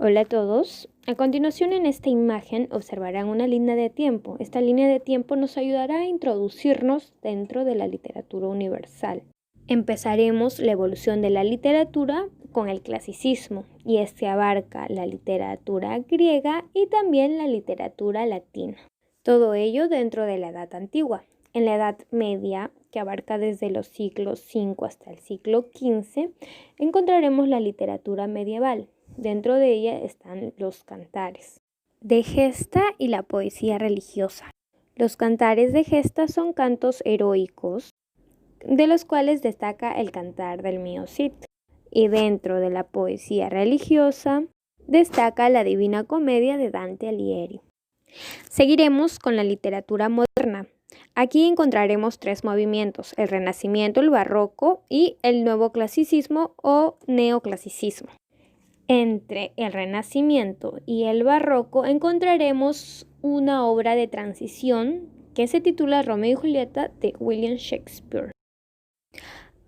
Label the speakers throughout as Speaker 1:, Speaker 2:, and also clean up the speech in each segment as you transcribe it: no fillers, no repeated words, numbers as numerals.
Speaker 1: Hola a todos. A continuación en esta imagen observarán una línea de tiempo. Esta línea de tiempo nos ayudará a introducirnos dentro de la literatura universal. Empezaremos la evolución de la literatura con el clasicismo y este abarca la literatura griega y también la literatura latina. Todo ello dentro de la Edad Antigua. En la Edad Media, que abarca desde los siglos V hasta el siglo XV, encontraremos la literatura medieval. Dentro de ella están los cantares de gesta y la poesía religiosa. Los cantares de gesta son cantos heroicos, de los cuales destaca el cantar del Mio Cid. Y dentro de la poesía religiosa destaca la Divina Comedia de Dante Alighieri. Seguiremos con la literatura moderna. Aquí encontraremos tres movimientos: el Renacimiento, el Barroco y el Nuevo Clasicismo o Neoclasicismo. Entre el Renacimiento y el Barroco encontraremos una obra de transición que se titula Romeo y Julieta de William Shakespeare.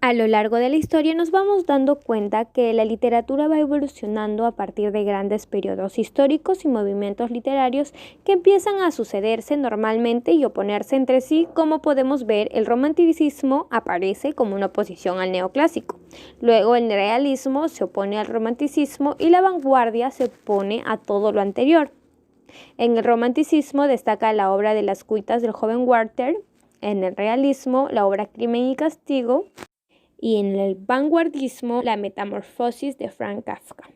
Speaker 1: A lo largo de la historia nos vamos dando cuenta que la literatura va evolucionando a partir de grandes periodos históricos y movimientos literarios que empiezan a sucederse normalmente y oponerse entre sí. Como podemos ver, el romanticismo aparece como una oposición al neoclásico. Luego el realismo se opone al romanticismo y la vanguardia se opone a todo lo anterior. En el romanticismo destaca la obra de Las cuitas del joven Werther, en el realismo la obra Crimen y Castigo, y en el vanguardismo la Metamorfosis de Franz Kafka.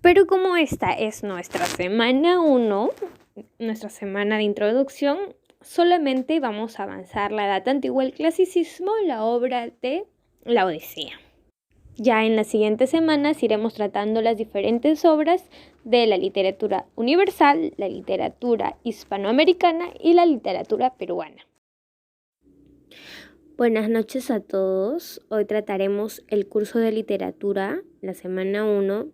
Speaker 1: Pero como esta es nuestra semana 1, nuestra semana de introducción, solamente vamos a avanzar la Edad Antigua, el clasicismo, la obra de la Odisea. Ya en las siguientes semanas iremos tratando las diferentes obras de la literatura universal, la literatura hispanoamericana y la literatura peruana. Buenas noches a todos. Hoy trataremos el curso de literatura, la semana 1.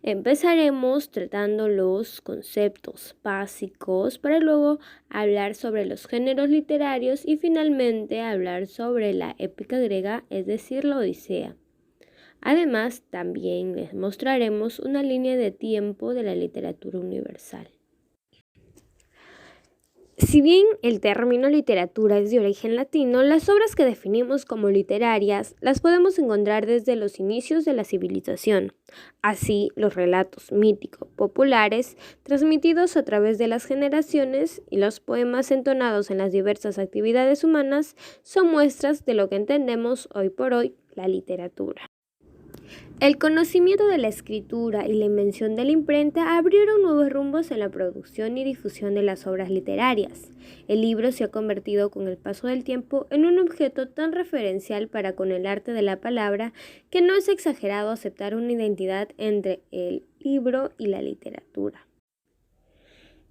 Speaker 1: Empezaremos tratando los conceptos básicos para luego hablar sobre los géneros literarios y finalmente hablar sobre la épica griega, es decir, la Odisea. Además, también les mostraremos una línea de tiempo de la literatura universal. Si bien el término literatura es de origen latino, las obras que definimos como literarias las podemos encontrar desde los inicios de la civilización. Así, los relatos míticos populares transmitidos a través de las generaciones y los poemas entonados en las diversas actividades humanas son muestras de lo que entendemos hoy por hoy la literatura. El conocimiento de la escritura y la invención de la imprenta abrieron nuevos rumbos en la producción y difusión de las obras literarias. El libro se ha convertido con el paso del tiempo en un objeto tan referencial para con el arte de la palabra que no es exagerado aceptar una identidad entre el libro y la literatura.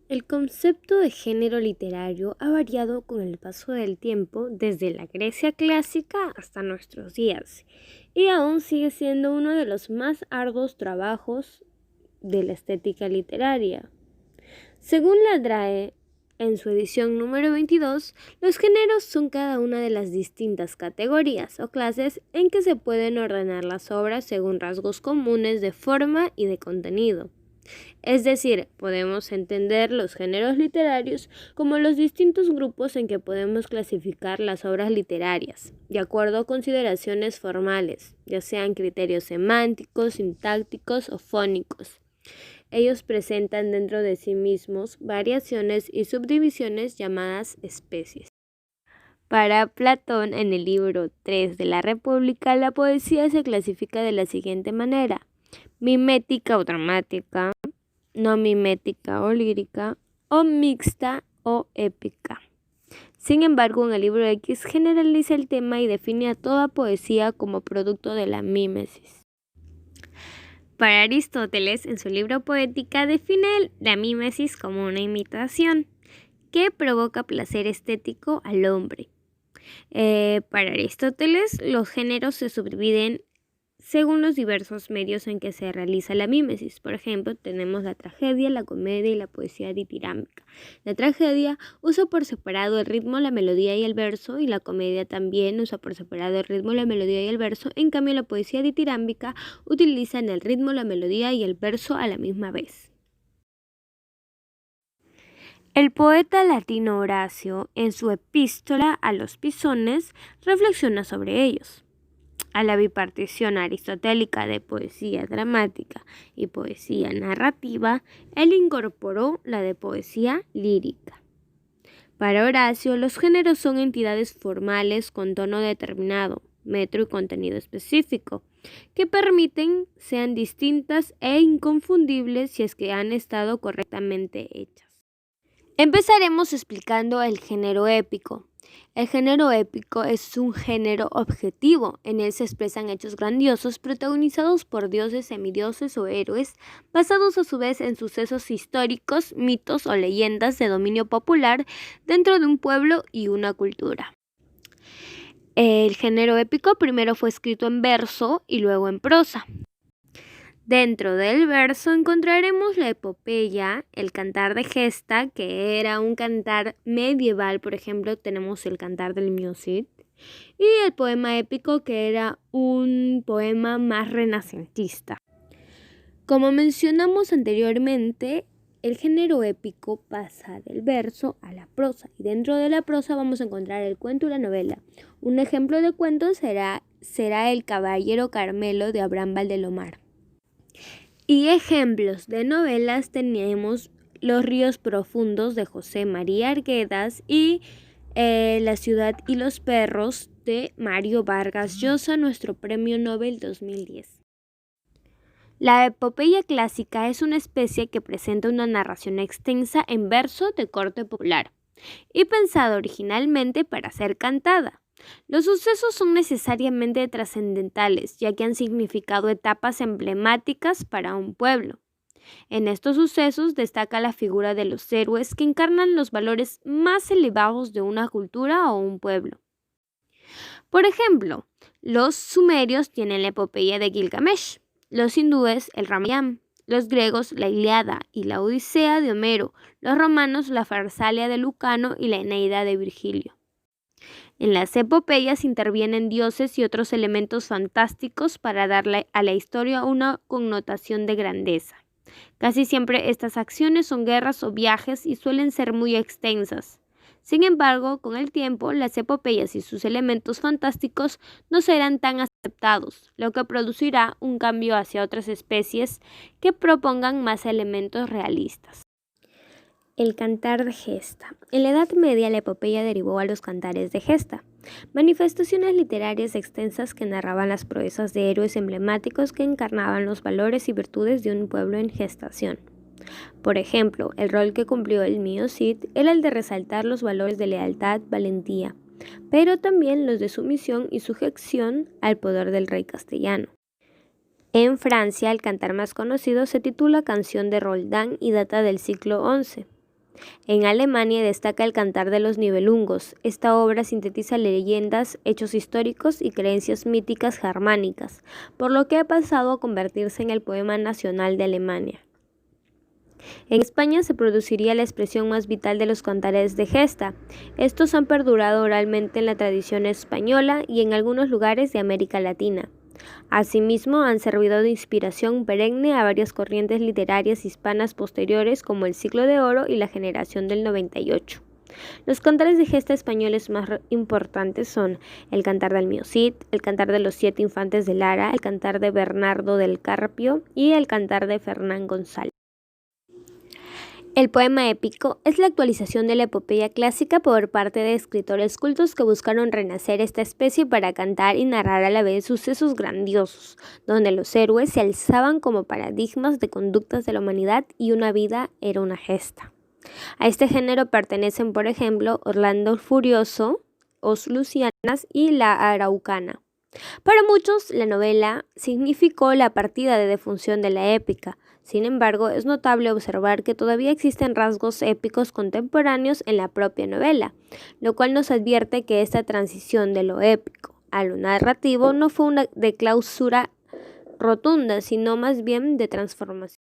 Speaker 1: El concepto de género literario ha variado con el paso del tiempo desde la Grecia clásica hasta nuestros días y aún sigue siendo uno de los más arduos trabajos de la estética literaria. Según la DRAE, en su edición número 22, los géneros son cada una de las distintas categorías o clases en que se pueden ordenar las obras según rasgos comunes de forma y de contenido. Es decir, podemos entender los géneros literarios como los distintos grupos en que podemos clasificar las obras literarias, de acuerdo a consideraciones formales, ya sean criterios semánticos, sintácticos o fónicos. Ellos presentan dentro de sí mismos variaciones y subdivisiones llamadas especies. Para Platón, en el libro 3 de la República, la poesía se clasifica de la siguiente manera: mimética o dramática, no mimética o lírica, o mixta o épica. Sin embargo, en el libro X generaliza el tema y define a toda poesía como producto de la mímesis. Para Aristóteles, en su libro Poética, define la mímesis como una imitación que provoca placer estético al hombre. Para Aristóteles, los géneros se subdividen según los diversos medios en que se realiza la mímesis. Por ejemplo, tenemos la tragedia, la comedia y la poesía ditirámbica. La tragedia usa por separado el ritmo, la melodía y el verso, y la comedia también usa por separado el ritmo, la melodía y el verso. En cambio, la poesía ditirámbica utiliza el ritmo, la melodía y el verso a la misma vez. El poeta latino Horacio, en su epístola a los Pisones, reflexiona sobre ellos. A la bipartición aristotélica de poesía dramática y poesía narrativa, él incorporó la de poesía lírica. Para Horacio, los géneros son entidades formales con tono determinado, metro y contenido específico, que permiten sean distintas e inconfundibles si es que han estado correctamente hechas. Empezaremos explicando el género épico. El género épico es un género objetivo. En él se expresan hechos grandiosos protagonizados por dioses, semidioses o héroes, basados a su vez en sucesos históricos, mitos o leyendas de dominio popular dentro de un pueblo y una cultura. El género épico primero fue escrito en verso y luego en prosa. Dentro del verso encontraremos la epopeya, el cantar de gesta, que era un cantar medieval. Por ejemplo, tenemos el cantar del Mio Cid, y el poema épico, que era un poema más renacentista. Como mencionamos anteriormente, el género épico pasa del verso a la prosa, y dentro de la prosa vamos a encontrar el cuento y la novela. Un ejemplo de cuento será El Caballero Carmelo de Abraham Valdelomar. Y ejemplos de novelas tenemos Los ríos profundos de José María Arguedas y La ciudad y los perros de Mario Vargas Llosa, nuestro premio Nobel 2010. La epopeya clásica es una especie que presenta una narración extensa en verso de corte popular y pensada originalmente para ser cantada. Los sucesos son necesariamente trascendentales, ya que han significado etapas emblemáticas para un pueblo. En estos sucesos destaca la figura de los héroes que encarnan los valores más elevados de una cultura o un pueblo. Por ejemplo, los sumerios tienen la epopeya de Gilgamesh, los hindúes el Ramayana, los griegos la Ilíada y la Odisea de Homero, los romanos la Farsalia de Lucano y la Eneida de Virgilio. En las epopeyas intervienen dioses y otros elementos fantásticos para darle a la historia una connotación de grandeza. Casi siempre estas acciones son guerras o viajes y suelen ser muy extensas. Sin embargo, con el tiempo, las epopeyas y sus elementos fantásticos no serán tan aceptados, lo que producirá un cambio hacia otras especies que propongan más elementos realistas. El cantar de gesta. En la Edad Media, la epopeya derivó a los cantares de gesta, manifestaciones literarias extensas que narraban las proezas de héroes emblemáticos que encarnaban los valores y virtudes de un pueblo en gestación. Por ejemplo, el rol que cumplió el Mio Cid era el de resaltar los valores de lealtad, valentía, pero también los de sumisión y sujeción al poder del rey castellano. En Francia, el cantar más conocido se titula Canción de Roldán y data del siglo XI. En Alemania destaca el Cantar de los Nibelungos. Esta obra sintetiza leyendas, hechos históricos y creencias míticas germánicas, por lo que ha pasado a convertirse en el poema nacional de Alemania. En España se produciría la expresión más vital de los cantares de gesta. Estos han perdurado oralmente en la tradición española y en algunos lugares de América Latina. Asimismo, han servido de inspiración perenne a varias corrientes literarias hispanas posteriores, como el Siglo de Oro y la Generación del 98. Los cantares de gesta españoles más importantes son el Cantar del Mio Cid, el Cantar de los 7 Infantes de Lara, el Cantar de Bernardo del Carpio y el Cantar de Fernán González. El poema épico es la actualización de la epopeya clásica por parte de escritores cultos que buscaron renacer esta especie para cantar y narrar a la vez sucesos grandiosos, donde los héroes se alzaban como paradigmas de conductas de la humanidad y una vida era una gesta. A este género pertenecen, por ejemplo, Orlando el Furioso, Os Lucianas y La Araucana. Para muchos, la novela significó la partida de defunción de la épica. Sin embargo, es notable observar que todavía existen rasgos épicos contemporáneos en la propia novela, lo cual nos advierte que esta transición de lo épico a lo narrativo no fue una de clausura rotunda, sino más bien de transformación.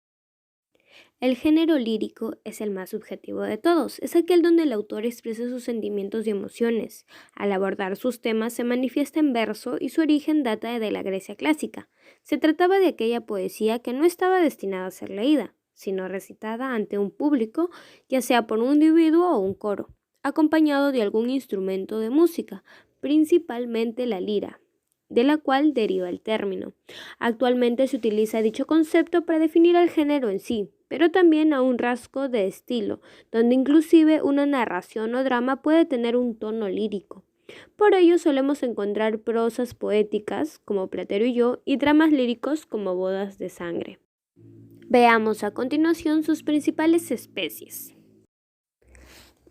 Speaker 1: El género lírico es el más subjetivo de todos, es aquel donde el autor expresa sus sentimientos y emociones. Al abordar sus temas se manifiesta en verso y su origen data de la Grecia clásica. Se trataba de aquella poesía que no estaba destinada a ser leída, sino recitada ante un público, ya sea por un individuo o un coro, acompañado de algún instrumento de música, principalmente la lira, de la cual deriva el término. Actualmente se utiliza dicho concepto para definir al género en sí, pero también a un rasgo de estilo, donde inclusive una narración o drama puede tener un tono lírico. Por ello solemos encontrar prosas poéticas, como Platero y yo, y dramas líricos como Bodas de Sangre. Veamos a continuación sus principales especies.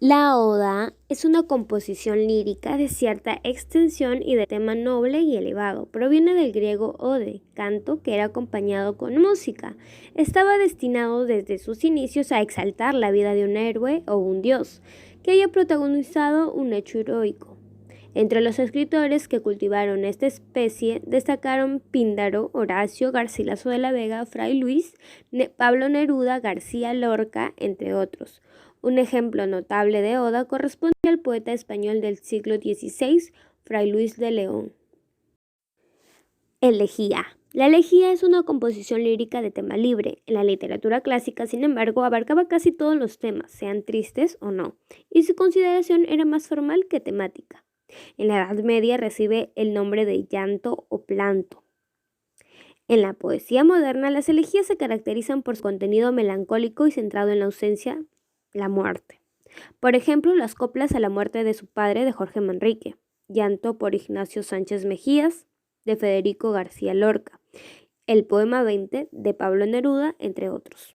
Speaker 1: La oda es una composición lírica de cierta extensión y de tema noble y elevado. Proviene del griego ode, canto que era acompañado con música. Estaba destinado desde sus inicios a exaltar la vida de un héroe o un dios que haya protagonizado un hecho heroico. Entre los escritores que cultivaron esta especie destacaron Píndaro, Horacio, Garcilaso de la Vega, Fray Luis, Pablo Neruda, García Lorca, entre otros. Un ejemplo notable de oda corresponde al poeta español del siglo XVI, Fray Luis de León. Elegía. La elegía es una composición lírica de tema libre. En la literatura clásica, sin embargo, abarcaba casi todos los temas, sean tristes o no, y su consideración era más formal que temática. En la Edad Media recibe el nombre de llanto o planto. En la poesía moderna, las elegías se caracterizan por su contenido melancólico y centrado en la ausencia, la muerte. Por ejemplo, las coplas a la muerte de su padre de Jorge Manrique, Llanto por Ignacio Sánchez Mejías, de Federico García Lorca, el poema 20 de Pablo Neruda, entre otros.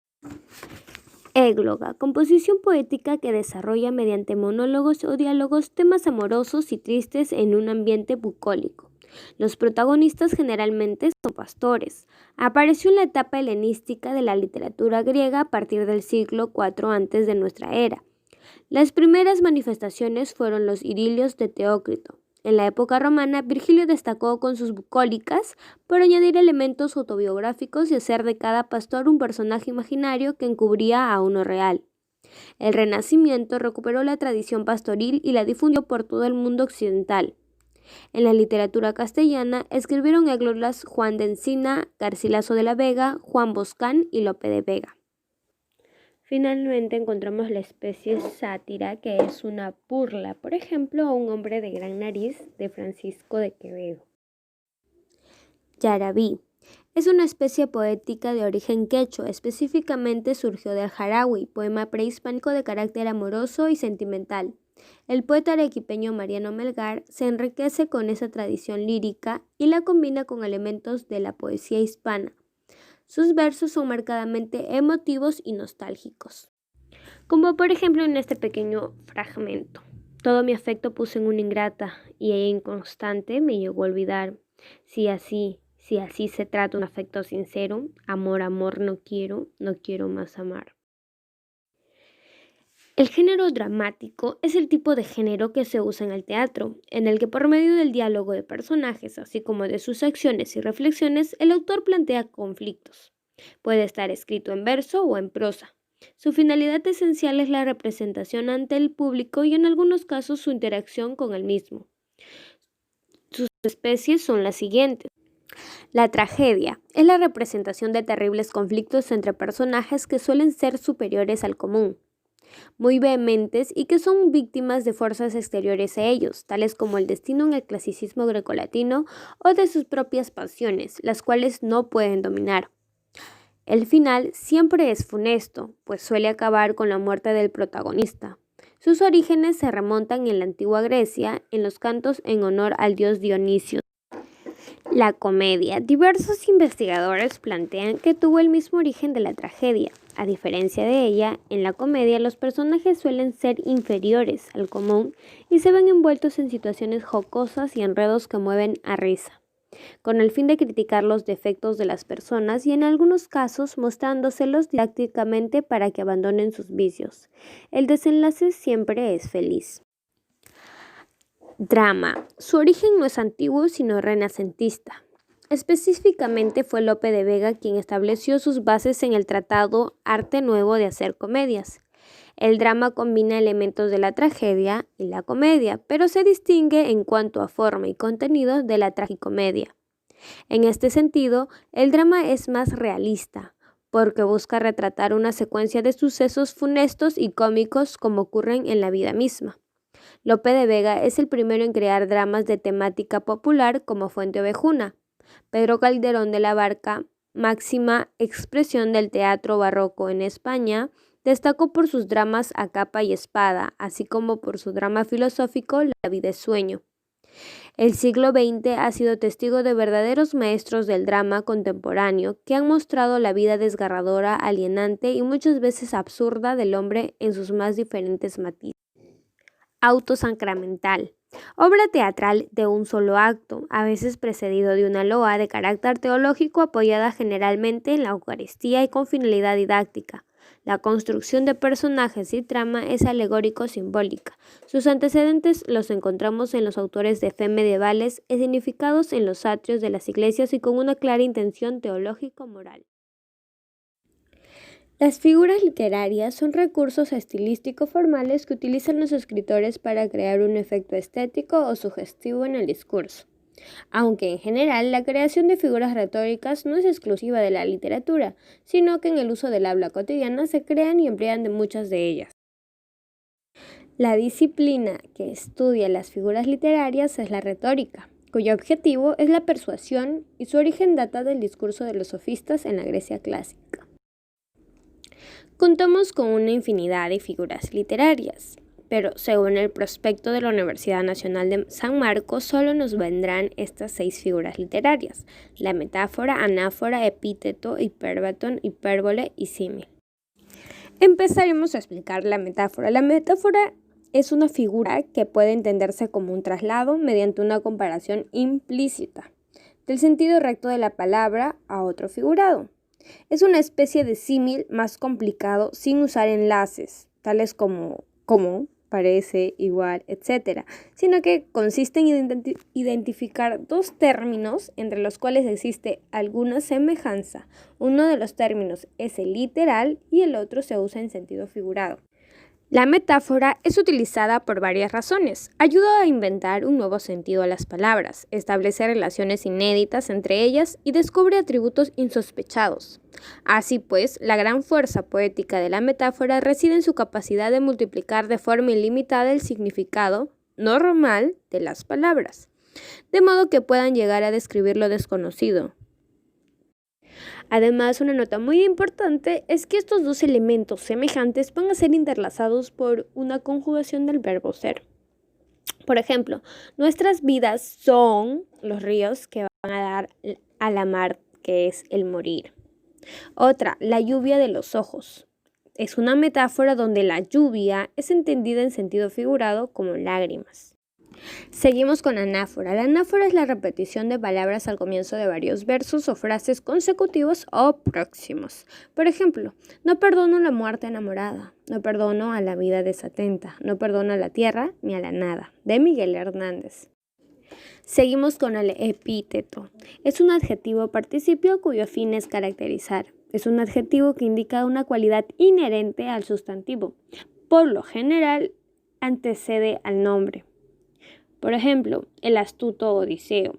Speaker 1: Égloga, composición poética que desarrolla mediante monólogos o diálogos temas amorosos y tristes en un ambiente bucólico. Los protagonistas generalmente son pastores. Apareció en la etapa helenística de la literatura griega a partir del siglo IV antes de nuestra era. Las primeras manifestaciones fueron los idilios de Teócrito. En la época romana, Virgilio destacó con sus bucólicas por añadir elementos autobiográficos y hacer de cada pastor un personaje imaginario que encubría a uno real. El Renacimiento recuperó la tradición pastoril y la difundió por todo el mundo occidental. En la literatura castellana escribieron églogas Juan de Encina, Garcilaso de la Vega, Juan Boscán y Lope de Vega. Finalmente encontramos la especie sátira, que es una burla, por ejemplo, a un hombre de gran nariz, de Francisco de Quevedo. Yarabí es una especie poética de origen quechua, específicamente surgió del jarawi, poema prehispánico de carácter amoroso y sentimental. El poeta arequipeño Mariano Melgar se enriquece con esa tradición lírica y la combina con elementos de la poesía hispana. Sus versos son marcadamente emotivos y nostálgicos, como por ejemplo en este pequeño fragmento. Todo mi afecto puse en una ingrata, y ella inconstante me llegó a olvidar. Si así se trata un afecto sincero, amor, no quiero más amar. El género dramático es el tipo de género que se usa en el teatro, en el que por medio del diálogo de personajes, así como de sus acciones y reflexiones, el autor plantea conflictos. Puede estar escrito en verso o en prosa. Su finalidad esencial es la representación ante el público y en algunos casos su interacción con el mismo. Sus especies son las siguientes. La tragedia es la representación de terribles conflictos entre personajes que suelen ser superiores al común, muy vehementes y que son víctimas de fuerzas exteriores a ellos, tales como el destino en el clasicismo grecolatino o de sus propias pasiones, las cuales no pueden dominar. El final siempre es funesto, pues suele acabar con la muerte del protagonista. Sus orígenes se remontan en la antigua Grecia, en los cantos en honor al dios Dionisio. La comedia. Diversos investigadores plantean que tuvo el mismo origen de la tragedia. A diferencia de ella, en la comedia los personajes suelen ser inferiores al común y se ven envueltos en situaciones jocosas y enredos que mueven a risa, con el fin de criticar los defectos de las personas y en algunos casos mostrándoselos didácticamente para que abandonen sus vicios. El desenlace siempre es feliz. Drama. Su origen no es antiguo, sino renacentista. Específicamente fue Lope de Vega quien estableció sus bases en el tratado Arte Nuevo de hacer comedias. El drama combina elementos de la tragedia y la comedia, pero se distingue en cuanto a forma y contenido de la tragicomedia. En este sentido, el drama es más realista, porque busca retratar una secuencia de sucesos funestos y cómicos como ocurren en la vida misma. Lope de Vega es el primero en crear dramas de temática popular como Fuente Ovejuna. Pedro Calderón de la Barca, máxima expresión del teatro barroco en España, destacó por sus dramas a capa y espada, así como por su drama filosófico La vida es sueño. El siglo XX ha sido testigo de verdaderos maestros del drama contemporáneo que han mostrado la vida desgarradora, alienante y muchas veces absurda del hombre en sus más diferentes matices. Auto sacramental. Obra teatral de un solo acto, a veces precedido de una loa de carácter teológico apoyada generalmente en la Eucaristía y con finalidad didáctica. La construcción de personajes y trama es alegórico-simbólica. Sus antecedentes los encontramos en los autores de fe medievales, escenificados en los atrios de las iglesias y con una clara intención teológico-moral. Las figuras literarias son recursos estilísticos formales que utilizan los escritores para crear un efecto estético o sugestivo en el discurso. Aunque en general la creación de figuras retóricas no es exclusiva de la literatura, sino que en el uso del habla cotidiana se crean y emplean de muchas de ellas. La disciplina que estudia las figuras literarias es la retórica, cuyo objetivo es la persuasión y su origen data del discurso de los sofistas en la Grecia clásica. Contamos con una infinidad de figuras literarias, pero según el prospecto de la Universidad Nacional de San Marcos, solo nos vendrán estas 6 figuras literarias: la metáfora, anáfora, epíteto, hiperbatón, hipérbole y símil. Empezaremos a explicar la metáfora. La metáfora es una figura que puede entenderse como un traslado mediante una comparación implícita del sentido recto de la palabra a otro figurado. Es una especie de símil más complicado sin usar enlaces, tales como, parece, igual, etc., sino que consiste en identificar dos términos entre los cuales existe alguna semejanza. Uno de los términos es el literal y el otro se usa en sentido figurado. La metáfora es utilizada por varias razones. Ayuda a inventar un nuevo sentido a las palabras, establece relaciones inéditas entre ellas y descubre atributos insospechados. Así pues, la gran fuerza poética de la metáfora reside en su capacidad de multiplicar de forma ilimitada el significado normal de las palabras, de modo que puedan llegar a describir lo desconocido. Además, una nota muy importante es que estos dos elementos semejantes van a ser interlazados por una conjugación del verbo ser. Por ejemplo, nuestras vidas son los ríos que van a dar a la mar, que es el morir. Otra, la lluvia de los ojos. Es una metáfora donde la lluvia es entendida en sentido figurado como lágrimas. Seguimos con anáfora. La anáfora es la repetición de palabras al comienzo de varios versos o frases consecutivos o próximos. Por ejemplo, no perdono la muerte enamorada, no perdono a la vida desatenta, no perdono a la tierra ni a la nada, de Miguel Hernández. Seguimos con el epíteto. Es un adjetivo participio cuyo fin es caracterizar. Es un adjetivo que indica una cualidad inherente al sustantivo. Por lo general, antecede al nombre. Por ejemplo, el astuto Odiseo.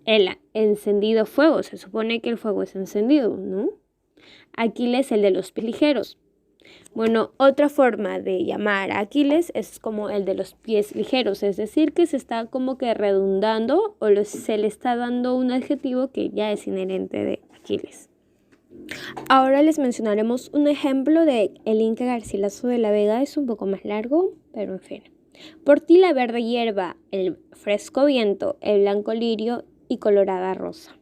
Speaker 1: El encendido fuego. Se supone que el fuego es encendido, ¿no? Aquiles, el de los pies ligeros. Bueno, otra forma de llamar a Aquiles es como el de los pies ligeros, es decir, que se está como que redundando o se le está dando un adjetivo que ya es inherente de Aquiles. Ahora les mencionaremos un ejemplo de el Inca Garcilaso de la Vega. Es un poco más largo, pero en fin. Por ti la verde hierba, el fresco viento, el blanco lirio y colorada rosa.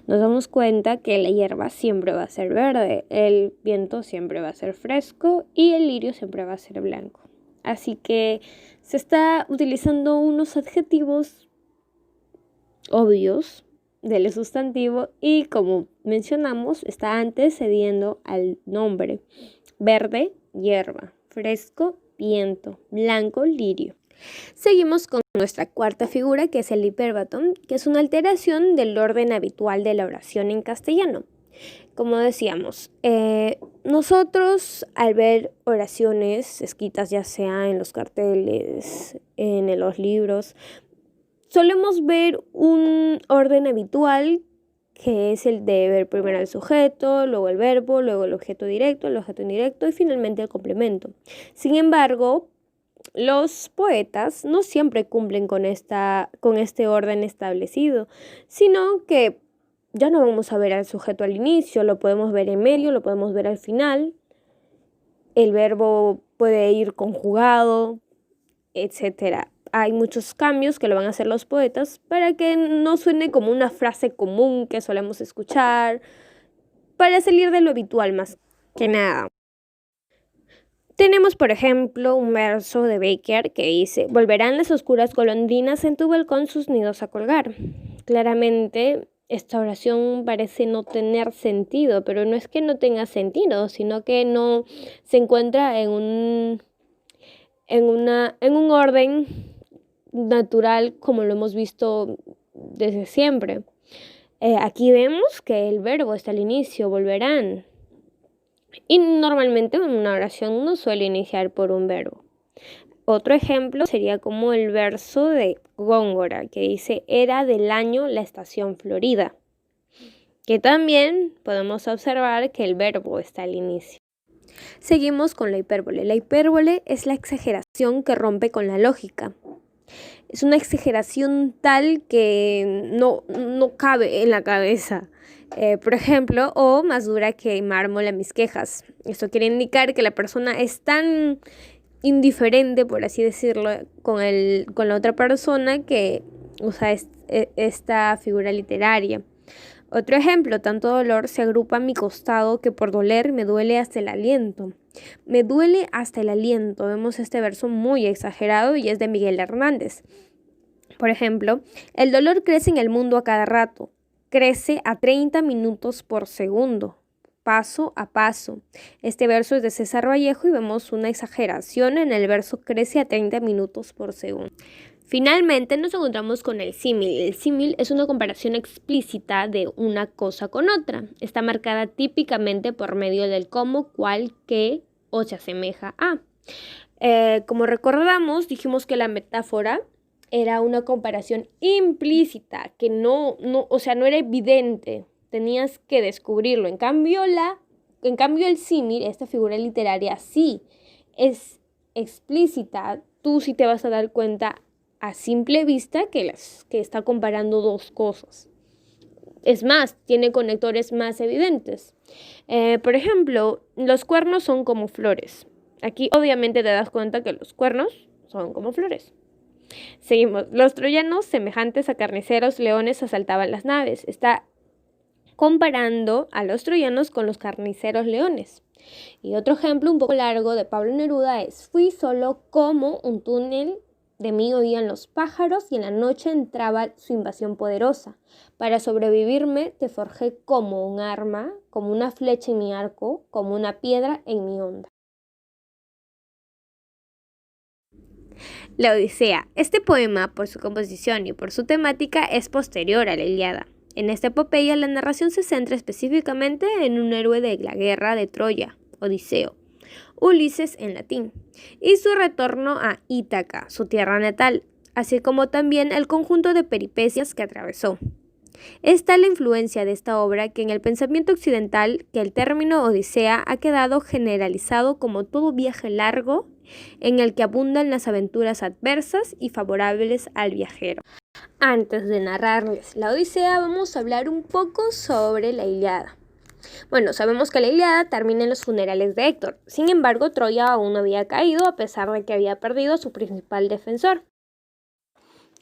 Speaker 1: Nos damos cuenta que la hierba siempre va a ser verde, el viento siempre va a ser fresco y el lirio siempre va a ser blanco. Así que se está utilizando unos adjetivos obvios del sustantivo y, como mencionamos, está antecediendo al nombre: verde, hierba; fresco, viento; blanco, lirio. Seguimos con nuestra cuarta figura, que es el hipérbaton, que es una alteración del orden habitual de la oración en castellano. Como decíamos, nosotros al ver oraciones escritas ya sea en los carteles, en los libros, solemos ver un orden habitual que es el de ver primero el sujeto, luego el verbo, luego el objeto indirecto y finalmente el complemento. Sin embargo, los poetas no siempre cumplen con este orden establecido, sino que ya no vamos a ver al sujeto al inicio, lo podemos ver en medio, lo podemos ver al final. El verbo puede ir conjugado, etc. Hay muchos cambios que lo van a hacer los poetas para que no suene como una frase común que solemos escuchar, para salir de lo habitual más que nada. Tenemos, por ejemplo, un verso de Becker que dice: volverán las oscuras golondrinas en tu balcón sus nidos a colgar. Claramente, esta oración parece no tener sentido, pero no es que no tenga sentido, sino que no se encuentra en un orden natural como lo hemos visto desde siempre. Aquí vemos que el verbo está al inicio, volverán. Y normalmente una oración no suele iniciar por un verbo. Otro ejemplo sería como el verso de Góngora, que dice: era del año la estación florida, que también podemos observar que el verbo está al inicio. Seguimos con la hipérbole. La hipérbole es la exageración que rompe con la lógica. Es una exageración tal que no cabe en la cabeza. Por ejemplo, o más dura que mármol a mis quejas. Esto quiere indicar que la persona es tan indiferente, por así decirlo, con la otra persona que usa esta figura literaria. Otro ejemplo: tanto dolor se agrupa a mi costado que por doler me duele hasta el aliento. Me duele hasta el aliento. Vemos este verso muy exagerado y es de Miguel Hernández. Por ejemplo, el dolor crece en el mundo a cada rato. Crece a 30 minutos por segundo, paso a paso. Este verso es de César Vallejo y vemos una exageración en el verso crece a 30 minutos por segundo. Finalmente nos encontramos con el símil. El símil es una comparación explícita de una cosa con otra. Está marcada típicamente por medio del cómo, cuál, qué o se asemeja a. Como recordamos, dijimos que la metáfora era una comparación implícita, que no era evidente, tenías que descubrirlo. En cambio el símil, esta figura literaria, sí es explícita. Tú sí te vas a dar cuenta a simple vista que está comparando dos cosas. Es más, tiene conectores más evidentes. Por ejemplo, los cuernos son como flores. Aquí obviamente te das cuenta que los cuernos son como flores. Seguimos. Los troyanos, semejantes a carniceros leones, asaltaban las naves. Está comparando a los troyanos con los carniceros leones. Y otro ejemplo un poco largo de Pablo Neruda es: fui solo como un túnel, de mí oían los pájaros y en la noche entraba su invasión poderosa. Para sobrevivirme te forjé como un arma, como una flecha en mi arco, como una piedra en mi onda. La Odisea. Este poema, por su composición y por su temática, es posterior a la Ilíada. En esta epopeya, la narración se centra específicamente en un héroe de la guerra de Troya, Odiseo, Ulises en latín, y su retorno a Ítaca, su tierra natal, así como también el conjunto de peripecias que atravesó. Es tal la influencia de esta obra que en el pensamiento occidental que el término Odisea ha quedado generalizado como todo viaje largo en el que abundan las aventuras adversas y favorables al viajero. Antes de narrarles la Odisea, vamos a hablar un poco sobre la Ilíada. Bueno, sabemos que la Ilíada termina en los funerales de Héctor. Sin embargo, Troya aún no había caído a pesar de que había perdido a su principal defensor.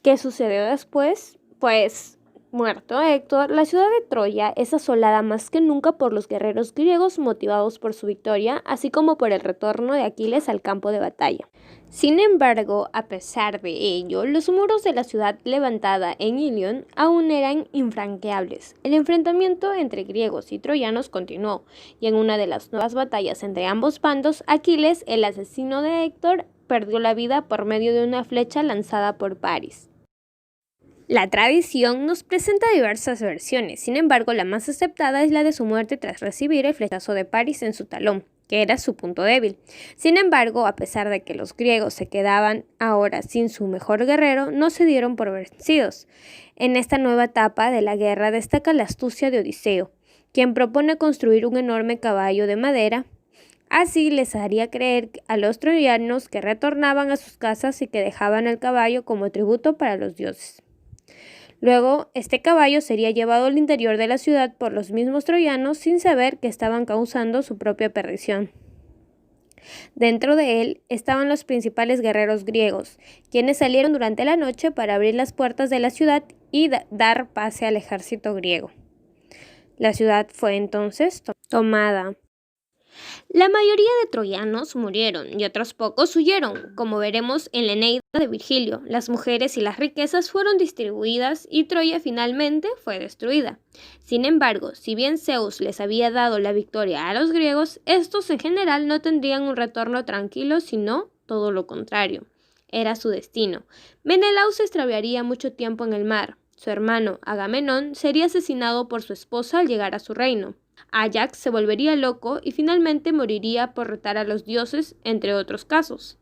Speaker 1: ¿Qué sucedió después? Pues, muerto Héctor, la ciudad de Troya es asolada más que nunca por los guerreros griegos motivados por su victoria, así como por el retorno de Aquiles al campo de batalla. Sin embargo, a pesar de ello, los muros de la ciudad levantada en Ilión aún eran infranqueables. El enfrentamiento entre griegos y troyanos continuó, y en una de las nuevas batallas entre ambos bandos, Aquiles, el asesino de Héctor, perdió la vida por medio de una flecha lanzada por Paris. La tradición nos presenta diversas versiones, sin embargo la más aceptada es la de su muerte tras recibir el flechazo de Paris en su talón, que era su punto débil. Sin embargo, a pesar de que los griegos se quedaban ahora sin su mejor guerrero, no se dieron por vencidos. En esta nueva etapa de la guerra destaca la astucia de Odiseo, quien propone construir un enorme caballo de madera. Así les haría creer a los troyanos que retornaban a sus casas y que dejaban el caballo como tributo para los dioses. Luego, este caballo sería llevado al interior de la ciudad por los mismos troyanos sin saber que estaban causando su propia perdición. Dentro de él estaban los principales guerreros griegos, quienes salieron durante la noche para abrir las puertas de la ciudad y dar pase al ejército griego. La ciudad fue entonces tomada. La mayoría de troyanos murieron y otros pocos huyeron, como veremos en la Eneida de Virgilio. Las mujeres y las riquezas fueron distribuidas y Troya finalmente fue destruida. Sin embargo, si bien Zeus les había dado la victoria a los griegos, estos en general no tendrían un retorno tranquilo, sino todo lo contrario. Era su destino. Menelao se extraviaría mucho tiempo en el mar. Su hermano Agamenón sería asesinado por su esposa al llegar a su reino. Áyax se volvería loco y finalmente moriría por retar a los dioses, entre otros casos.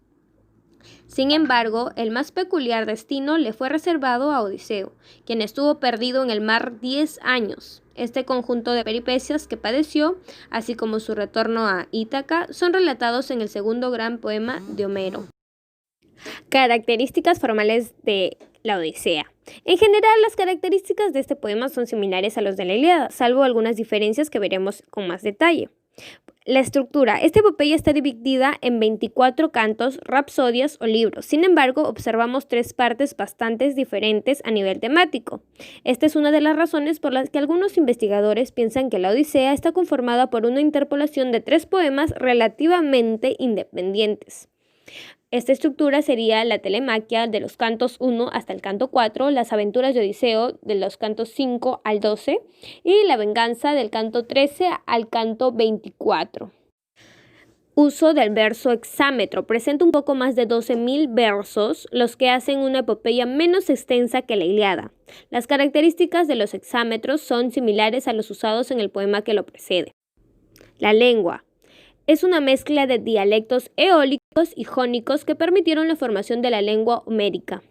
Speaker 1: Sin embargo, el más peculiar destino le fue reservado a Odiseo, quien estuvo perdido en el mar 10 años. Este conjunto de peripecias que padeció, así como su retorno a Ítaca, son relatados en el segundo gran poema de Homero. Características formales de la Odisea. En general, las características de este poema son similares a los de la Ilíada, salvo algunas diferencias que veremos con más detalle. La estructura. Esta epopeya está dividida en 24 cantos, rapsodias o libros. Sin embargo, observamos 3 partes bastante diferentes a nivel temático. Esta es una de las razones por las que algunos investigadores piensan que la Odisea está conformada por una interpolación de 3 poemas relativamente independientes. Esta estructura sería la telemaquia de los cantos 1 hasta el canto 4, las aventuras de Odiseo de los cantos 5 al 12 y la venganza del canto 13 al canto 24. Uso del verso hexámetro. Presenta un poco más de 12.000 versos, los que hacen una epopeya menos extensa que la Ilíada. Las características de los hexámetros son similares a los usados en el poema que lo precede. La lengua. Es una mezcla de dialectos eólicos y jónicos que permitieron la formación de la lengua homérica.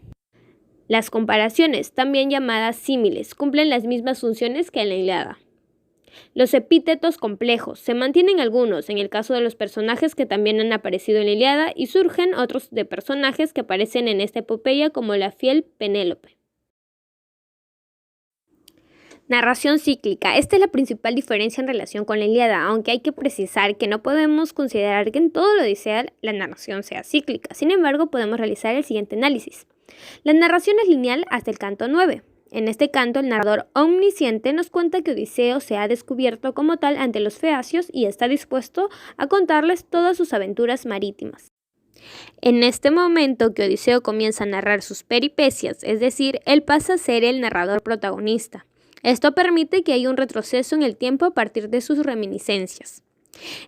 Speaker 1: Las comparaciones, también llamadas símiles, cumplen las mismas funciones que en la Ilíada. Los epítetos complejos. Se mantienen algunos, en el caso de los personajes que también han aparecido en la Ilíada, y surgen otros de personajes que aparecen en esta epopeya, como la fiel Penélope. Narración cíclica. Esta es la principal diferencia en relación con la Ilíada, aunque hay que precisar que no podemos considerar que en todo lo Odisea la narración sea cíclica. Sin embargo, podemos realizar el siguiente análisis. La narración es lineal hasta el canto 9. En este canto, el narrador omnisciente nos cuenta que Odiseo se ha descubierto como tal ante los feacios y está dispuesto a contarles todas sus aventuras marítimas. En este momento que Odiseo comienza a narrar sus peripecias, es decir, él pasa a ser el narrador protagonista. Esto permite que haya un retroceso en el tiempo a partir de sus reminiscencias.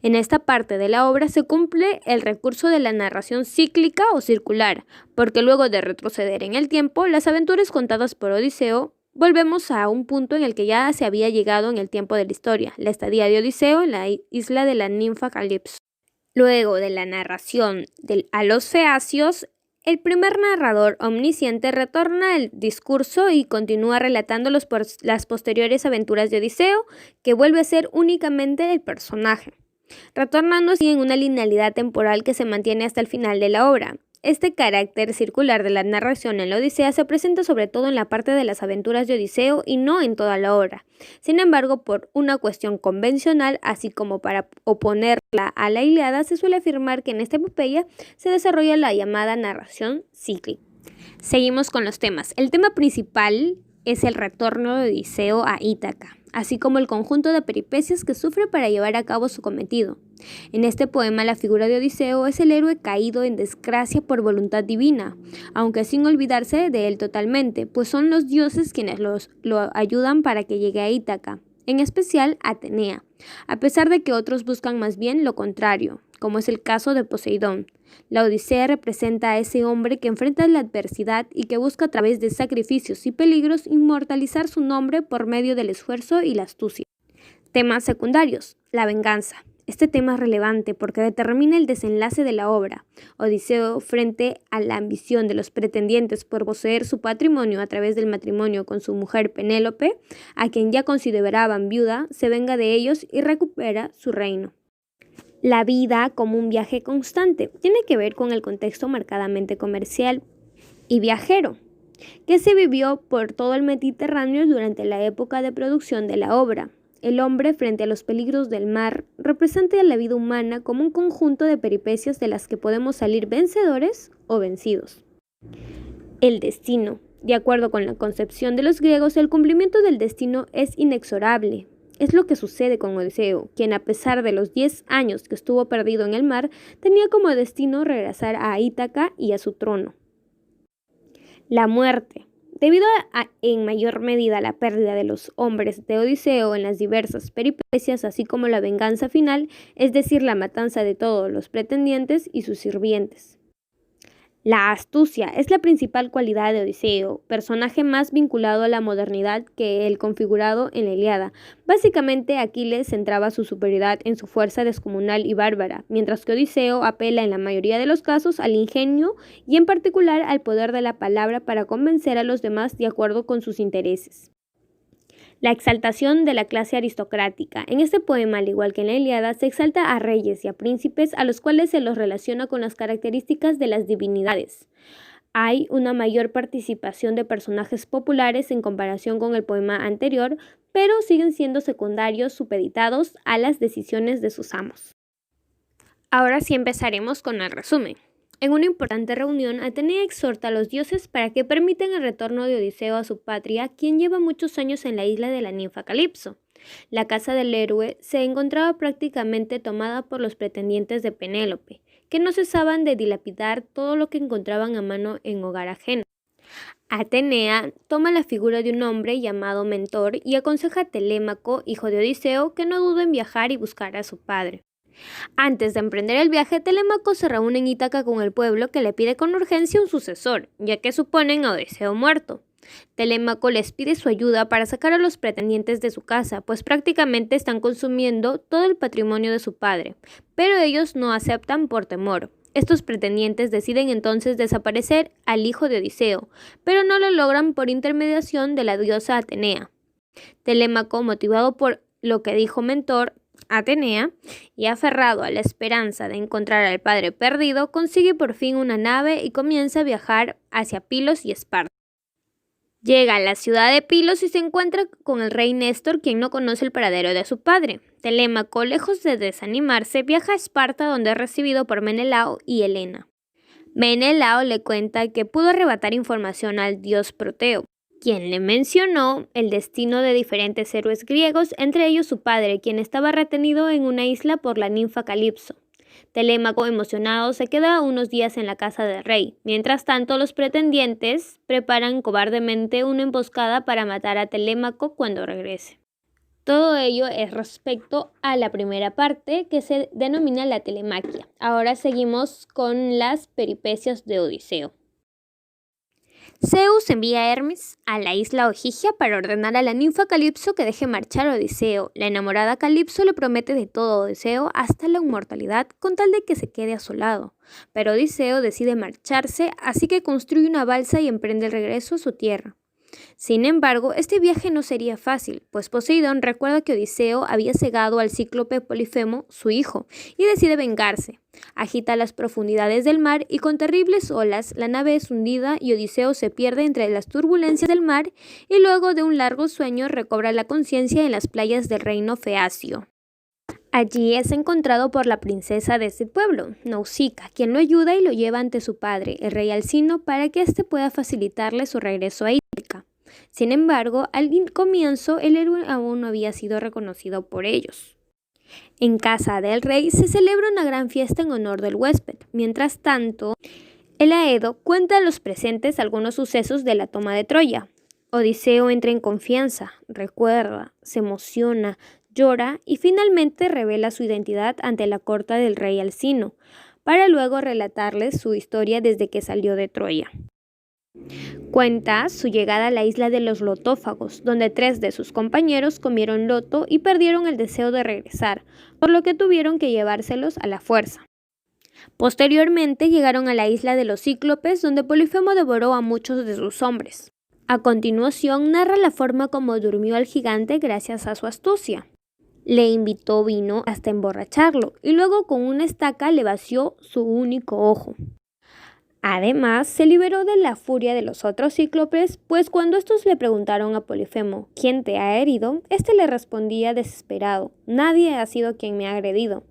Speaker 1: En esta parte de la obra se cumple el recurso de la narración cíclica o circular, porque luego de retroceder en el tiempo, las aventuras contadas por Odiseo, volvemos a un punto en el que ya se había llegado en el tiempo de la historia, la estadía de Odiseo en la isla de la ninfa Calipso. Luego de la narración a los feacios, el primer narrador omnisciente retorna el discurso y continúa relatando las posteriores aventuras de Odiseo, que vuelve a ser únicamente el personaje, retornando así en una linealidad temporal que se mantiene hasta el final de la obra. Este carácter circular de la narración en la Odisea se presenta sobre todo en la parte de las aventuras de Odiseo y no en toda la obra. Sin embargo, por una cuestión convencional, así como para oponerla a la Ilíada, se suele afirmar que en esta epopeya se desarrolla la llamada narración cíclica. Seguimos con los temas. El tema principal es el retorno de Odiseo a Ítaca, así como el conjunto de peripecias que sufre para llevar a cabo su cometido. En este poema, la figura de Odiseo es el héroe caído en desgracia por voluntad divina, aunque sin olvidarse de él totalmente, pues son los dioses quienes lo ayudan para que llegue a Ítaca, en especial Atenea, a pesar de que otros buscan más bien lo contrario, como es el caso de Poseidón. La Odisea representa a ese hombre que enfrenta la adversidad y que busca a través de sacrificios y peligros inmortalizar su nombre por medio del esfuerzo y la astucia. Temas secundarios. La venganza. Este tema es relevante porque determina el desenlace de la obra. Odiseo, frente a la ambición de los pretendientes por poseer su patrimonio a través del matrimonio con su mujer Penélope, a quien ya consideraban viuda, se venga de ellos y recupera su reino. La vida como un viaje constante tiene que ver con el contexto marcadamente comercial y viajero que se vivió por todo el Mediterráneo durante la época de producción de la obra. El hombre frente a los peligros del mar representa la vida humana como un conjunto de peripecias de las que podemos salir vencedores o vencidos. El destino. De acuerdo con la concepción de los griegos, el cumplimiento del destino es inexorable. Es lo que sucede con Odiseo, quien a pesar de los 10 años que estuvo perdido en el mar, tenía como destino regresar a Ítaca y a su trono. La muerte. Debido en mayor medida a la pérdida de los hombres de Odiseo en las diversas peripecias, así como la venganza final, es decir, la matanza de todos los pretendientes y sus sirvientes. La astucia es la principal cualidad de Odiseo, personaje más vinculado a la modernidad que el configurado en la Ilíada. Básicamente, Aquiles centraba su superioridad en su fuerza descomunal y bárbara, mientras que Odiseo apela en la mayoría de los casos al ingenio y en particular al poder de la palabra para convencer a los demás de acuerdo con sus intereses. La exaltación de la clase aristocrática. En este poema, al igual que en la Ilíada, se exalta a reyes y a príncipes a los cuales se los relaciona con las características de las divinidades. Hay una mayor participación de personajes populares en comparación con el poema anterior, pero siguen siendo secundarios supeditados a las decisiones de sus amos. Ahora sí empezaremos con el resumen. En una importante reunión, Atenea exhorta a los dioses para que permitan el retorno de Odiseo a su patria, quien lleva muchos años en la isla de la ninfa Calipso. La casa del héroe se encontraba prácticamente tomada por los pretendientes de Penélope, que no cesaban de dilapidar todo lo que encontraban a mano en hogar ajeno. Atenea toma la figura de un hombre llamado Mentor y aconseja a Telémaco, hijo de Odiseo, que no dude en viajar y buscar a su padre. Antes de emprender el viaje, Telémaco se reúne en Ítaca con el pueblo que le pide con urgencia un sucesor, ya que suponen a Odiseo muerto. Telémaco les pide su ayuda para sacar a los pretendientes de su casa, pues prácticamente están consumiendo todo el patrimonio de su padre, pero ellos no aceptan por temor. Estos pretendientes deciden entonces desaparecer al hijo de Odiseo, pero no lo logran por intermediación de la diosa Atenea. Telémaco, motivado por lo que dijo Mentor, Atenea, y aferrado a la esperanza de encontrar al padre perdido, consigue por fin una nave y comienza a viajar hacia Pilos y Esparta. Llega a la ciudad de Pilos y se encuentra con el rey Néstor, quien no conoce el paradero de su padre. Telémaco, lejos de desanimarse, viaja a Esparta, donde es recibido por Menelao y Helena. Menelao le cuenta que pudo arrebatar información al dios Proteo, quien le mencionó el destino de diferentes héroes griegos, entre ellos su padre, quien estaba retenido en una isla por la ninfa Calipso. Telémaco, emocionado, se queda unos días en la casa del rey. Mientras tanto, los pretendientes preparan cobardemente una emboscada para matar a Telémaco cuando regrese. Todo ello es respecto a la primera parte, que se denomina la telemaquia. Ahora seguimos con las peripecias de Odiseo. Zeus envía a Hermes a la isla Ogygia para ordenar a la ninfa Calipso que deje marchar a Odiseo. La enamorada Calipso le promete de todo a Odiseo hasta la inmortalidad con tal de que se quede a su lado. Pero Odiseo decide marcharse, así que construye una balsa y emprende el regreso a su tierra. Sin embargo, este viaje no sería fácil, pues Poseidón recuerda que Odiseo había cegado al cíclope Polifemo, su hijo, y decide vengarse. Agita las profundidades del mar y con terribles olas la nave es hundida y Odiseo se pierde entre las turbulencias del mar y luego de un largo sueño recobra la conciencia en las playas del reino feacio. Allí es encontrado por la princesa de ese pueblo, Nausicaa, quien lo ayuda y lo lleva ante su padre, el rey Alcino, para que éste pueda facilitarle su regreso a Ítaca. Sin embargo, al comienzo el héroe aún no había sido reconocido por ellos. En casa del rey se celebra una gran fiesta en honor del huésped. Mientras tanto, el Aedo cuenta a los presentes algunos sucesos de la toma de Troya. Odiseo entra en confianza, recuerda, se emociona, llora y finalmente revela su identidad ante la corte del rey Alcino. para luego relatarles su historia desde que salió de Troya. Cuenta su llegada a la isla de los lotófagos, donde 3 de sus compañeros comieron loto y perdieron el deseo de regresar, por lo que tuvieron que llevárselos a la fuerza. Posteriormente llegaron a la isla de los cíclopes, donde Polifemo devoró a muchos de sus hombres. A continuación narra la forma como durmió al gigante gracias a su astucia. Le invitó vino hasta emborracharlo y luego con una estaca le vació su único ojo. Además, se liberó de la furia de los otros cíclopes, pues cuando estos le preguntaron a Polifemo ¿quién te ha herido?, este le respondía desesperado: nadie ha sido quien me ha agredido.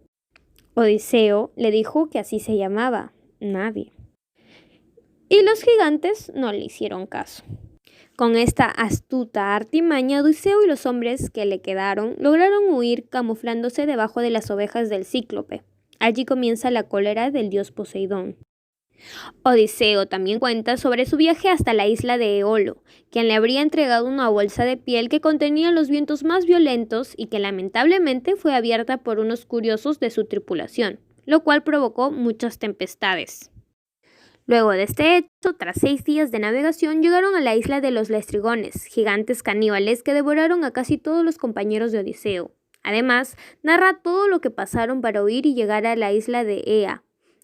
Speaker 1: Odiseo le dijo que así se llamaba, nadie. Y los gigantes no le hicieron caso. Con esta astuta artimaña, Odiseo y los hombres que le quedaron lograron huir camuflándose debajo de las ovejas del cíclope. Allí comienza la cólera del dios Poseidón. Odiseo también cuenta sobre su viaje hasta la isla de Eolo, quien le habría entregado una bolsa de piel que contenía los vientos más violentos y que lamentablemente fue abierta por unos curiosos de su tripulación, lo cual provocó muchas tempestades. Luego de este hecho, tras 6 días de navegación, llegaron a la isla de los Lestrigones, gigantes caníbales que devoraron a casi todos los compañeros de Odiseo. Además, narra todo lo que pasaron para huir y llegar a la isla de Ea,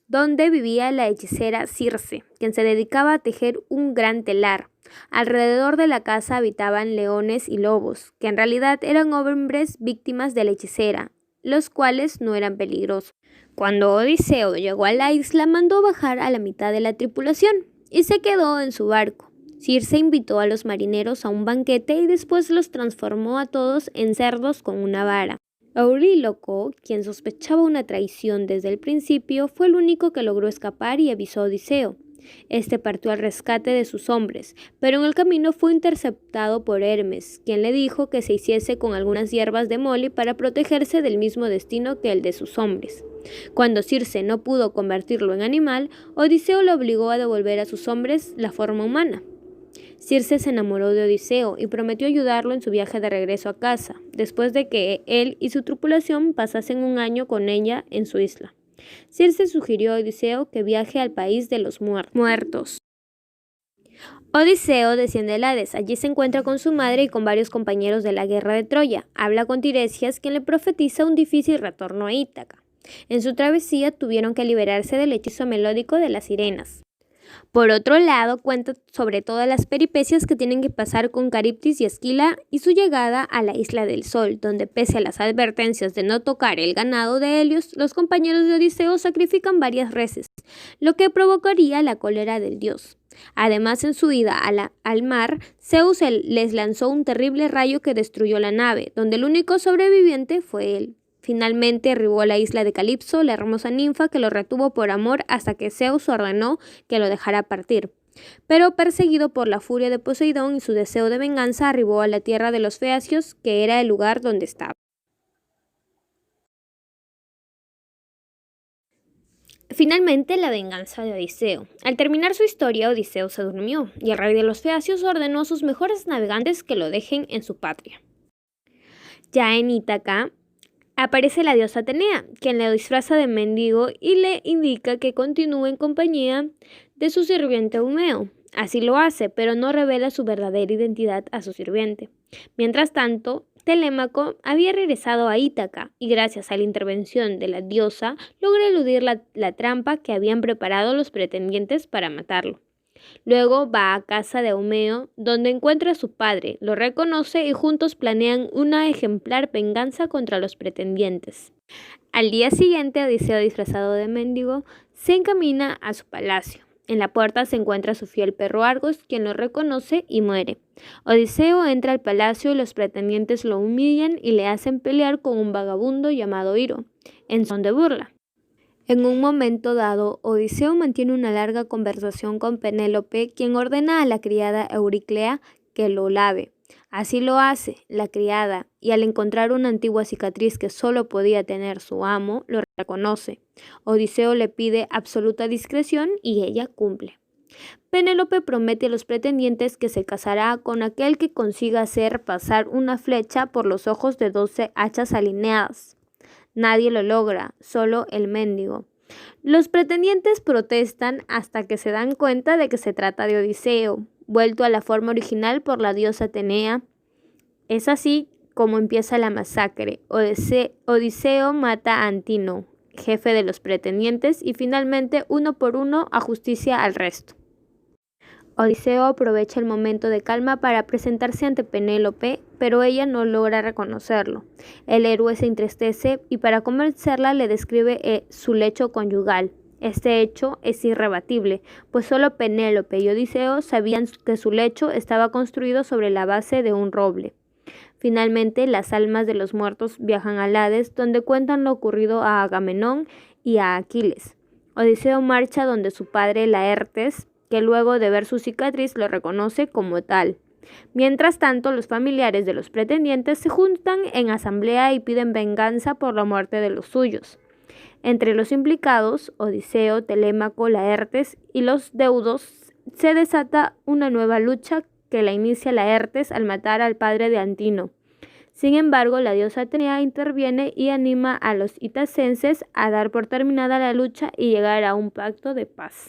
Speaker 1: donde vivía la hechicera Circe, quien se dedicaba a tejer un gran telar. Alrededor de la casa habitaban leones y lobos, que en realidad eran hombres víctimas de la hechicera, los cuales no eran peligrosos. Cuando Odiseo llegó a la isla, mandó bajar a la mitad de la tripulación y se quedó en su barco. Circe invitó a los marineros a un banquete y después los transformó a todos en cerdos con una vara. Euríloco, quien sospechaba una traición desde el principio, fue el único que logró escapar y avisó a Odiseo. Este partió al rescate de sus hombres, pero en el camino fue interceptado por Hermes, quien le dijo que se hiciese con algunas hierbas de moli para protegerse del mismo destino que el de sus hombres. Cuando Circe no pudo convertirlo en animal, Odiseo lo obligó a devolver a sus hombres la forma humana. Circe se enamoró de Odiseo y prometió ayudarlo en su viaje de regreso a casa, después de que él y su tripulación pasasen un año con ella en su isla. Circe sugirió a Odiseo que viaje al país de los muertos. Odiseo desciende al Hades. Allí se encuentra con su madre y con varios compañeros de la guerra de Troya. Habla con Tiresias, quien le profetiza un difícil retorno a Ítaca. En su travesía tuvieron que liberarse del hechizo melódico de las sirenas. Por otro lado, cuenta sobre todas las peripecias que tienen que pasar con Caribdis y Esquila y su llegada a la Isla del Sol, donde pese a las advertencias de no tocar el ganado de Helios, los compañeros de Odiseo sacrifican varias reses, lo que provocaría la cólera del dios. Además, en su ida al mar, Zeus les lanzó un terrible rayo que destruyó la nave, donde el único sobreviviente fue él. Finalmente arribó a la isla de Calipso, la hermosa ninfa que lo retuvo por amor hasta que Zeus ordenó que lo dejara partir. Pero perseguido por la furia de Poseidón y su deseo de venganza, arribó a la tierra de los Feacios, que era el lugar donde estaba. Finalmente, la venganza de Odiseo. Al terminar su historia, Odiseo se durmió, y el rey de los Feacios ordenó a sus mejores navegantes que lo dejen en su patria. Ya en Ítaca, aparece la diosa Atenea, quien le disfraza de mendigo y le indica que continúe en compañía de su sirviente Eumeo. Así lo hace, pero no revela su verdadera identidad a su sirviente. Mientras tanto, Telémaco había regresado a Ítaca y gracias a la intervención de la diosa logra eludir la trampa que habían preparado los pretendientes para matarlo. Luego va a casa de Eumeo, donde encuentra a su padre, lo reconoce y juntos planean una ejemplar venganza contra los pretendientes. Al día siguiente, Odiseo, disfrazado de mendigo, se encamina a su palacio. En la puerta se encuentra su fiel perro Argos, quien lo reconoce y muere. Odiseo entra al palacio y los pretendientes lo humillan y le hacen pelear con un vagabundo llamado Iro, en son de burla. En un momento dado, Odiseo mantiene una larga conversación con Penélope, quien ordena a la criada Euriclea que lo lave. Así lo hace la criada, y al encontrar una antigua cicatriz que solo podía tener su amo, lo reconoce. Odiseo le pide absoluta discreción y ella cumple. Penélope promete a los pretendientes que se casará con aquel que consiga hacer pasar una flecha por los ojos de 12 hachas alineadas. Nadie lo logra, solo el mendigo. Los pretendientes protestan hasta que se dan cuenta de que se trata de Odiseo, vuelto a la forma original por la diosa Atenea. Es así como empieza la masacre. Odiseo mata a Antino, jefe de los pretendientes, y finalmente, uno por uno, ajusticia al resto. Odiseo aprovecha el momento de calma para presentarse ante Penélope, pero ella no logra reconocerlo. El héroe se entristece y para convencerla le describe su lecho conyugal. Este hecho es irrebatible, pues solo Penélope y Odiseo sabían que su lecho estaba construido sobre la base de un roble. Finalmente, las almas de los muertos viajan al Hades, donde cuentan lo ocurrido a Agamenón y a Aquiles. Odiseo marcha donde su padre Laertes, que luego de ver su cicatriz lo reconoce como tal. Mientras tanto, los familiares de los pretendientes se juntan en asamblea y piden venganza por la muerte de los suyos. Entre los implicados, Odiseo, Telémaco, Laertes y los deudos, se desata una nueva lucha que la inicia Laertes al matar al padre de Antino. Sin embargo, la diosa Atenea interviene y anima a los itacenses a dar por terminada la lucha y llegar a un pacto de paz.